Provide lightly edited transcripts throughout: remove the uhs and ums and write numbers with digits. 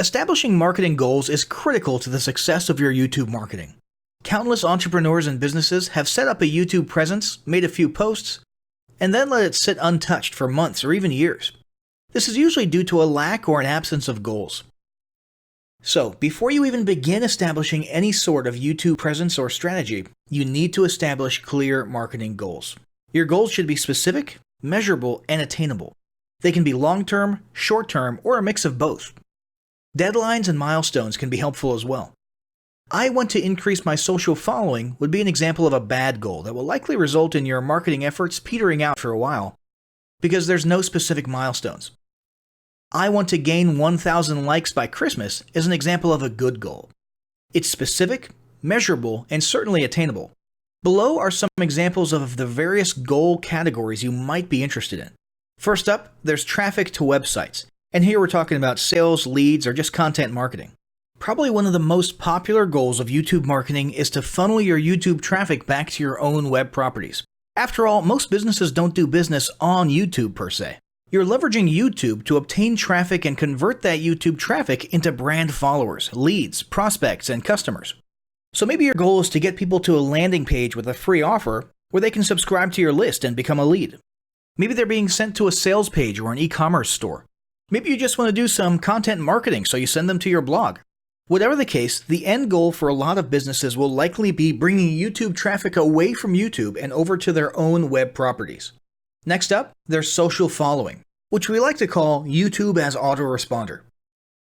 Establishing marketing goals is critical to the success of your YouTube marketing. Countless entrepreneurs and businesses have set up a YouTube presence, made a few posts, and then let it sit untouched for months or even years. This is usually due to a lack or an absence of goals. So, before you even begin establishing any sort of YouTube presence or strategy, you need to establish clear marketing goals. Your goals should be specific, measurable, and attainable. They can be long-term, short-term, or a mix of both. Deadlines and milestones can be helpful as well. I want to increase my social following would be an example of a bad goal that will likely result in your marketing efforts petering out for a while because there's no specific milestones. I want to gain 1,000 likes by Christmas is an example of a good goal. It's specific, measurable, and certainly attainable. Below are some examples of the various goal categories you might be interested in. First up, there's traffic to websites. And here we're talking about sales, leads, or just content marketing. Probably one of the most popular goals of YouTube marketing is to funnel your YouTube traffic back to your own web properties. After all, most businesses don't do business on YouTube per se. You're leveraging YouTube to obtain traffic and convert that YouTube traffic into brand followers, leads, prospects, and customers. So maybe your goal is to get people to a landing page with a free offer where they can subscribe to your list and become a lead. Maybe they're being sent to a sales page or an e-commerce store. Maybe you just want to do some content marketing, so you send them to your blog. Whatever the case, the end goal for a lot of businesses will likely be bringing YouTube traffic away from YouTube and over to their own web properties. Next up, there's social following, which we like to call YouTube as autoresponder.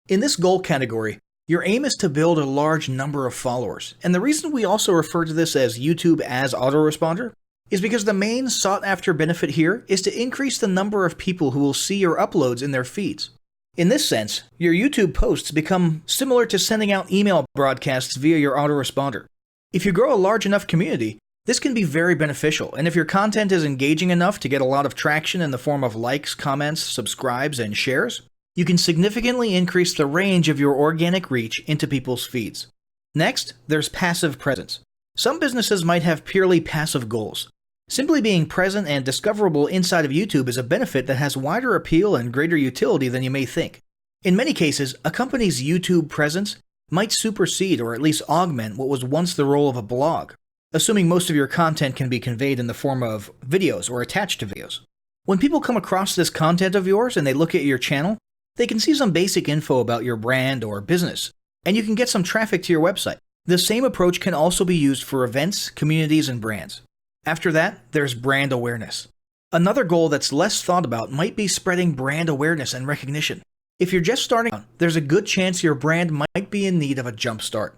In this goal category, your aim is to build a large number of followers, and the reason we also refer to this as YouTube as autoresponder is because the main sought-after benefit here is to increase the number of people who will see your uploads in their feeds. In this sense, your YouTube posts become similar to sending out email broadcasts via your autoresponder. If you grow a large enough community, this can be very beneficial, and if your content is engaging enough to get a lot of traction in the form of likes, comments, subscribes, and shares, you can significantly increase the range of your organic reach into people's feeds. Next, there's passive presence. Some businesses might have purely passive goals. Simply being present and discoverable inside of YouTube is a benefit that has wider appeal and greater utility than you may think. In many cases, a company's YouTube presence might supersede or at least augment what was once the role of a blog, assuming most of your content can be conveyed in the form of videos or attached to videos. When people come across this content of yours and they look at your channel, they can see some basic info about your brand or business, and you can get some traffic to your website. The same approach can also be used for events, communities, and brands. After that, there's brand awareness. Another goal that's less thought about might be spreading brand awareness and recognition. If you're just starting out, there's a good chance your brand might be in need of a jump start.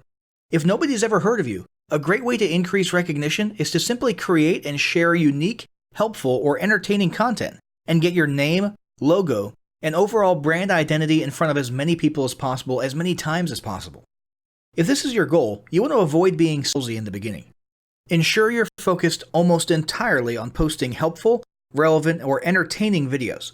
If nobody's ever heard of you, a great way to increase recognition is to simply create and share unique, helpful, or entertaining content and get your name, logo, and overall brand identity in front of as many people as possible as many times as possible. If this is your goal, you want to avoid being salesy in the beginning. Ensure you're focused almost entirely on posting helpful, relevant, or entertaining videos.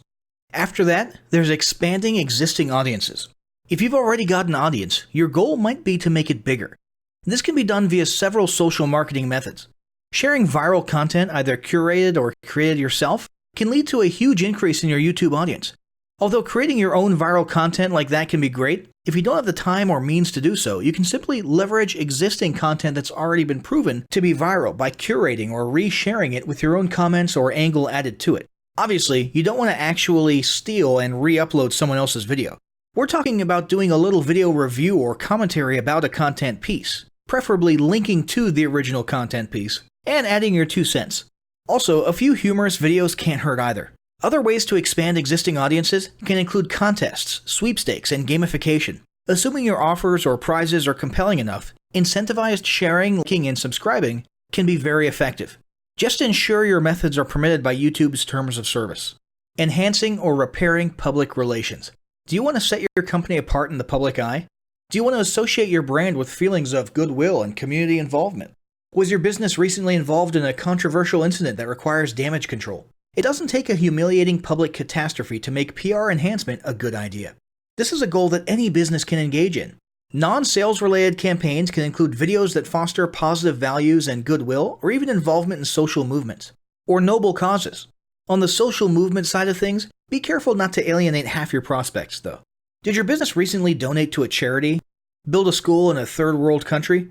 After that, there's expanding existing audiences. If you've already got an audience, your goal might be to make it bigger. This can be done via several social marketing methods. Sharing viral content, either curated or created yourself, can lead to a huge increase in your YouTube audience. Although creating your own viral content like that can be great, if you don't have the time or means to do so, you can simply leverage existing content that's already been proven to be viral by curating or resharing it with your own comments or angle added to it. Obviously, you don't want to actually steal and re-upload someone else's video. We're talking about doing a little video review or commentary about a content piece, preferably linking to the original content piece, and adding your 2 cents. Also, a few humorous videos can't hurt either. Other ways to expand existing audiences can include contests, sweepstakes, and gamification. Assuming your offers or prizes are compelling enough, incentivized sharing, liking, and subscribing can be very effective. Just ensure your methods are permitted by YouTube's terms of service. Enhancing or repairing public relations. Do you want to set your company apart in the public eye? Do you want to associate your brand with feelings of goodwill and community involvement? Was your business recently involved in a controversial incident that requires damage control? It doesn't take a humiliating public catastrophe to make PR enhancement a good idea. This is a goal that any business can engage in. Non-sales related campaigns can include videos that foster positive values and goodwill, or even involvement in social movements, or noble causes. On the social movement side of things, be careful not to alienate half your prospects, though. Did your business recently donate to a charity, build a school in a third world country,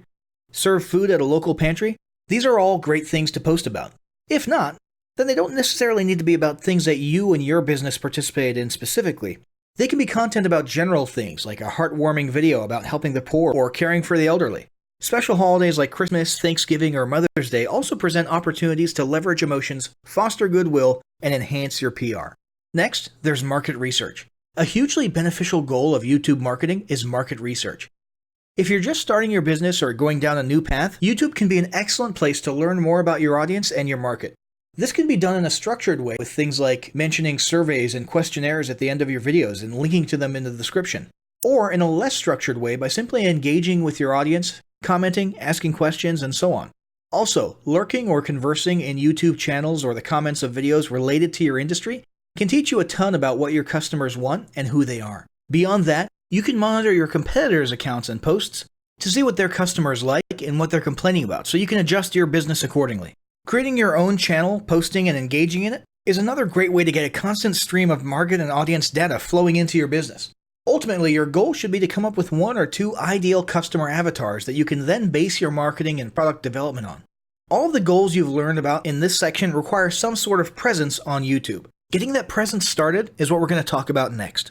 serve food at a local pantry? These are all great things to post about. If not, then they don't necessarily need to be about things that you and your business participate in specifically. They can be content about general things like a heartwarming video about helping the poor or caring for the elderly. Special holidays like Christmas, Thanksgiving, or Mother's Day also present opportunities to leverage emotions, foster goodwill, and enhance your PR. Next, there's market research. A hugely beneficial goal of YouTube marketing is market research. If you're just starting your business or going down a new path, YouTube can be an excellent place to learn more about your audience and your market. This can be done in a structured way with things like mentioning surveys and questionnaires at the end of your videos and linking to them in the description. Or in a less structured way by simply engaging with your audience, commenting, asking questions, and so on. Also, lurking or conversing in YouTube channels or the comments of videos related to your industry can teach you a ton about what your customers want and who they are. Beyond that, you can monitor your competitors' accounts and posts to see what their customers like and what they're complaining about, so you can adjust your business accordingly. Creating your own channel, posting, and engaging in it is another great way to get a constant stream of market and audience data flowing into your business. Ultimately, your goal should be to come up with 1 or 2 ideal customer avatars that you can then base your marketing and product development on. All of the goals you've learned about in this section require some sort of presence on YouTube. Getting that presence started is what we're going to talk about next.